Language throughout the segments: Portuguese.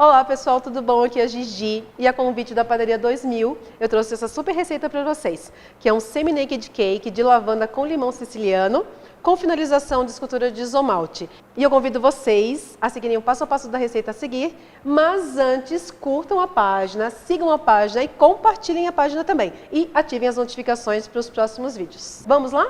Olá pessoal, tudo bom? Aqui é a Gigi e a convite da Padaria 2000 eu trouxe essa super receita para vocês, que é um semi-naked cake de lavanda com limão siciliano com finalização de escultura de isomalte. E eu convido vocês a seguirem o passo a passo da receita a seguir, mas antes curtam a página, sigam a página e compartilhem a página também. E ativem as notificações para os próximos vídeos. Vamos lá?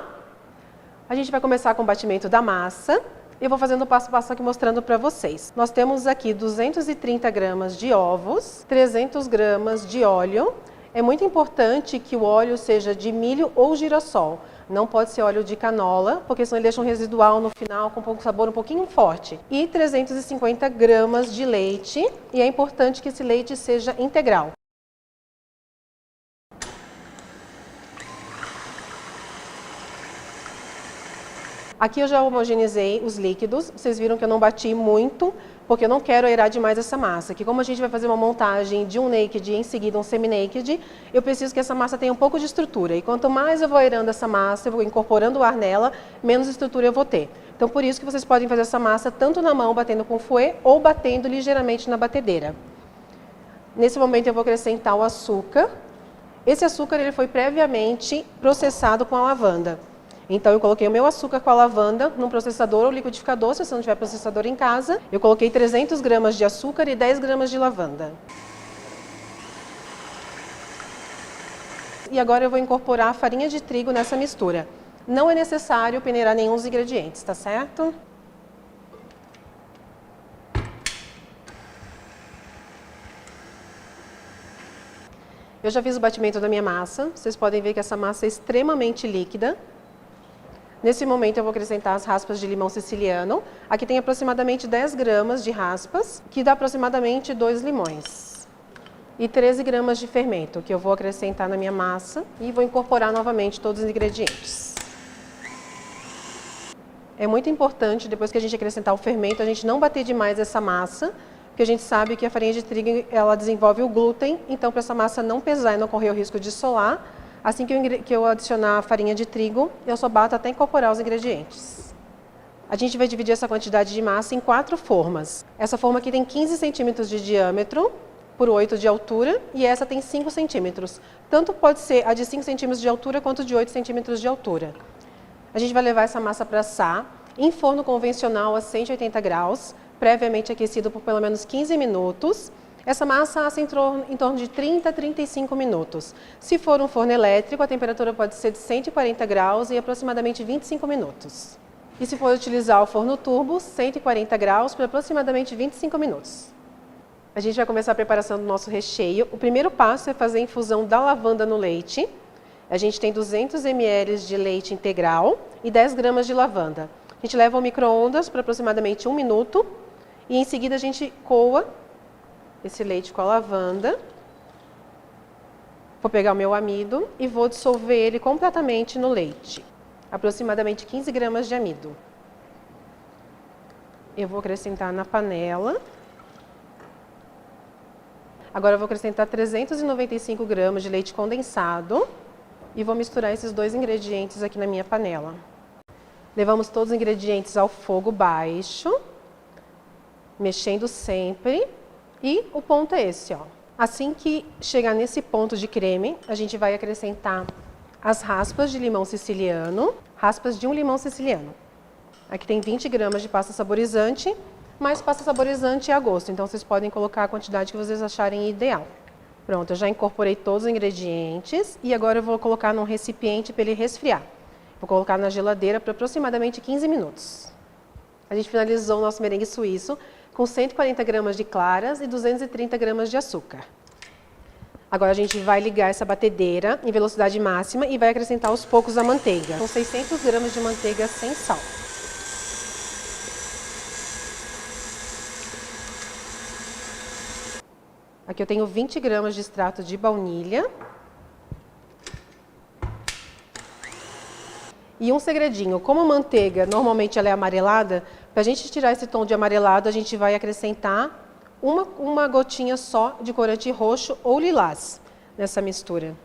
A gente vai começar com o batimento da massa. Eu vou fazendo passo a passo aqui mostrando para vocês. Nós temos aqui 230 gramas de ovos, 300 gramas de óleo. É muito importante que o óleo seja de milho ou girassol. Não pode ser óleo de canola, porque senão ele deixa um residual no final com um sabor um pouquinho forte. E 350 gramas de leite. E é importante que esse leite seja integral. Aqui eu já homogeneizei os líquidos, vocês viram que eu não bati muito, porque eu não quero aerar demais essa massa. Que como a gente vai fazer uma montagem de um naked e em seguida um semi-naked, eu preciso que essa massa tenha um pouco de estrutura. E quanto mais eu vou aerando essa massa, eu vou incorporando o ar nela, menos estrutura eu vou ter. Então por isso que vocês podem fazer essa massa tanto na mão, batendo com fouet, ou batendo ligeiramente na batedeira. Nesse momento eu vou acrescentar o açúcar. Esse açúcar ele foi previamente processado com a lavanda. Então eu coloquei o meu açúcar com a lavanda num processador ou liquidificador, se você não tiver processador em casa. Eu coloquei 300 gramas de açúcar e 10 gramas de lavanda. E agora eu vou incorporar a farinha de trigo nessa mistura. Não é necessário peneirar nenhum dos ingredientes, tá certo? Eu já fiz o batimento da minha massa. Vocês podem ver que essa massa é extremamente líquida. Nesse momento eu vou acrescentar as raspas de limão siciliano. Aqui tem aproximadamente 10 gramas de raspas, que dá aproximadamente 2 limões. E 13 gramas de fermento, que eu vou acrescentar na minha massa e vou incorporar novamente todos os ingredientes. É muito importante, depois que a gente acrescentar o fermento, a gente não bater demais essa massa, porque a gente sabe que a farinha de trigo ela desenvolve o glúten, então para essa massa não pesar e não correr o risco de solar, assim que eu adicionar a farinha de trigo, eu só bato até incorporar os ingredientes. A gente vai dividir essa quantidade de massa em 4 formas. Essa forma aqui tem 15 centímetros de diâmetro por 8 de altura e essa tem 5 centímetros. Tanto pode ser a de 5 centímetros de altura quanto de 8 centímetros de altura. A gente vai levar essa massa para assar em forno convencional a 180 graus, previamente aquecido por pelo menos 15 minutos. Essa massa assa em torno de 30 a 35 minutos. Se for um forno elétrico, a temperatura pode ser de 140 graus e aproximadamente 25 minutos. E se for utilizar o forno turbo, 140 graus por aproximadamente 25 minutos. A gente vai começar a preparação do nosso recheio. O primeiro passo é fazer a infusão da lavanda no leite. A gente tem 200 ml de leite integral e 10 gramas de lavanda. A gente leva ao micro-ondas por aproximadamente 1 minuto e em seguida a gente coa esse leite com a lavanda. Vou pegar o meu amido e vou dissolver ele completamente no leite. Aproximadamente 15 gramas de amido. Eu vou acrescentar na panela. Agora eu vou acrescentar 395 gramas de leite condensado. E vou misturar esses dois ingredientes aqui na minha panela. Levamos todos os ingredientes ao fogo baixo. Mexendo sempre. E o ponto é esse, ó. Assim que chegar nesse ponto de creme, a gente vai acrescentar as raspas de limão siciliano, raspas de um limão siciliano. Aqui tem 20 gramas de pasta saborizante, mas pasta saborizante é a gosto, então vocês podem colocar a quantidade que vocês acharem ideal. Pronto, eu já incorporei todos os ingredientes e agora eu vou colocar num recipiente para ele resfriar. Vou colocar na geladeira por aproximadamente 15 minutos. A gente finalizou o nosso merengue suíço com 140 gramas de claras e 230 gramas de açúcar. Agora a gente vai ligar essa batedeira em velocidade máxima e vai acrescentar aos poucos a manteiga. Com 600 gramas de manteiga sem sal. Aqui eu tenho 20 gramas de extrato de baunilha. E um segredinho, como a manteiga normalmente ela é amarelada, para a gente tirar esse tom de amarelado, a gente vai acrescentar uma gotinha só de corante roxo ou lilás nessa mistura.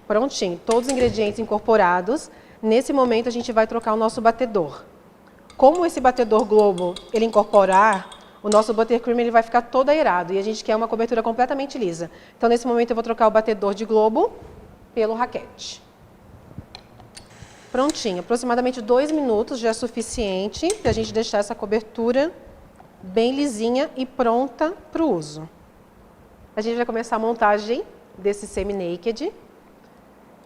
Prontinho, todos os ingredientes incorporados. Nesse momento a gente vai trocar o nosso batedor. Como esse batedor globo, ele incorporar, o nosso buttercream ele vai ficar todo aerado e a gente quer uma cobertura completamente lisa. Então, nesse momento, eu vou trocar o batedor de globo pelo raquete. Prontinho, aproximadamente 2 minutos já é suficiente para a gente deixar essa cobertura bem lisinha e pronta para o uso. A gente vai começar a montagem desse semi-naked.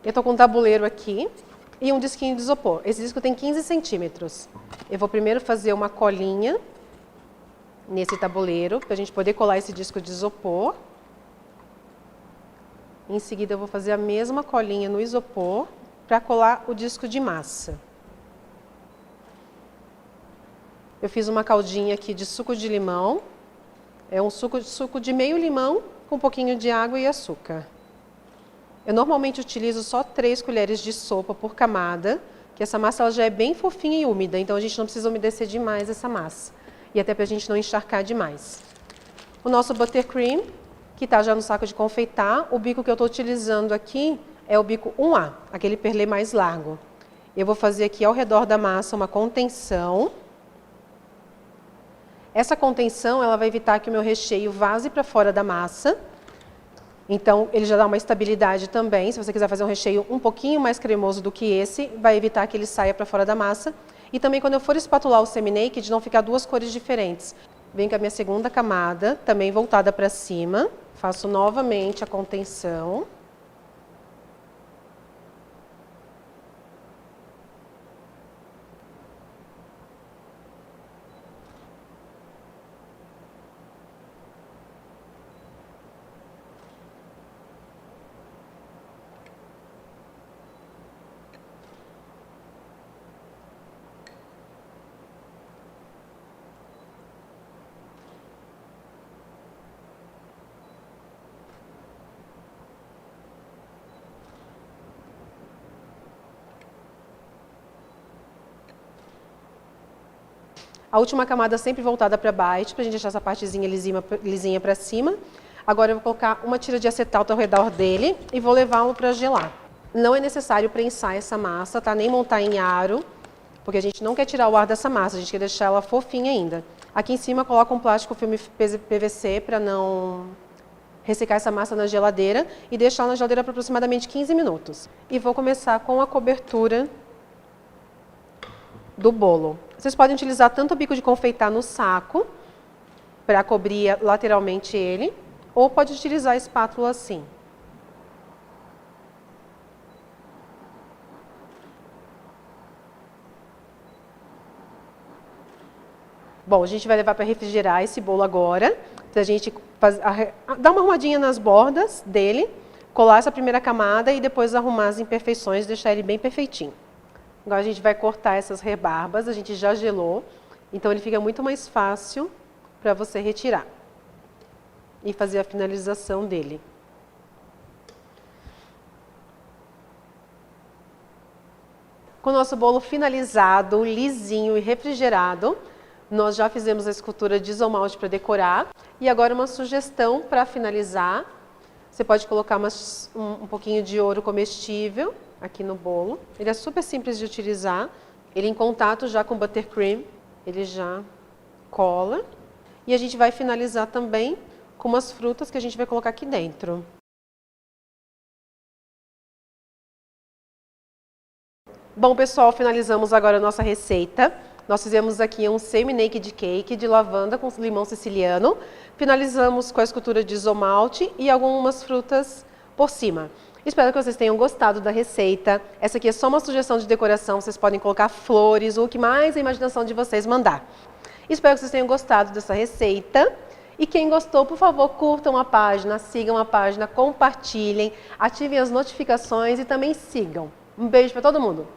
Eu estou com um tabuleiro aqui e um disquinho de isopor. Esse disco tem 15 centímetros. Eu vou primeiro fazer uma colinha nesse tabuleiro para a gente poder colar esse disco de isopor. Em seguida eu vou fazer a mesma colinha no isopor para colar o disco de massa. Eu fiz uma caldinha aqui de suco de limão. É um suco de meio limão com um pouquinho de água e açúcar. Eu normalmente utilizo só 3 colheres de sopa por camada, que essa massa ela já é bem fofinha e úmida, então a gente não precisa umedecer demais essa massa. E até para a gente não encharcar demais. O nosso buttercream, que está já no saco de confeitar, o bico que eu estou utilizando aqui é o bico 1A, aquele perlê mais largo. Eu vou fazer aqui ao redor da massa uma contenção. Essa contenção ela vai evitar que o meu recheio vaze para fora da massa. Então, ele já dá uma estabilidade também. Se você quiser fazer um recheio um pouquinho mais cremoso do que esse, vai evitar que ele saia para fora da massa. E também, quando eu for espatular o semi-naked, não ficar 2 cores diferentes. Venho com a minha segunda camada, também voltada para cima. Faço novamente a contenção. A última camada sempre voltada para baixo, para a gente deixar essa partezinha lisinha para cima. Agora eu vou colocar uma tira de acetalto ao redor dele e vou levá-lo para gelar. Não é necessário prensar essa massa, tá? Nem montar em aro, porque a gente não quer tirar o ar dessa massa, a gente quer deixar ela fofinha ainda. Aqui em cima coloca um plástico filme PVC para não ressecar essa massa na geladeira e deixar na geladeira por aproximadamente 15 minutos. E vou começar com a cobertura do bolo. Vocês podem utilizar tanto o bico de confeitar no saco, para cobrir lateralmente ele, ou pode utilizar a espátula assim. Bom, a gente vai levar para refrigerar esse bolo agora, para a gente dar uma arrumadinha nas bordas dele, colar essa primeira camada e depois arrumar as imperfeições, deixar ele bem perfeitinho. Agora a gente vai cortar essas rebarbas, a gente já gelou, então ele fica muito mais fácil para você retirar e fazer a finalização dele. Com o nosso bolo finalizado, lisinho e refrigerado, nós já fizemos a escultura de isomalte para decorar. E agora uma sugestão para finalizar. Você pode colocar um pouquinho de ouro comestível aqui no bolo. Ele é super simples de utilizar. Ele em contato já com buttercream, ele já cola. E a gente vai finalizar também com umas frutas que a gente vai colocar aqui dentro. Bom, pessoal, finalizamos agora a nossa receita. Nós fizemos aqui um semi-naked cake de lavanda com limão siciliano. Finalizamos com a escultura de isomalte e algumas frutas por cima. Espero que vocês tenham gostado da receita. Essa aqui é só uma sugestão de decoração. Vocês podem colocar flores ou o que mais a imaginação de vocês mandar. Espero que vocês tenham gostado dessa receita. E quem gostou, por favor, curtam a página, sigam a página, compartilhem, ativem as notificações e também sigam. Um beijo para todo mundo!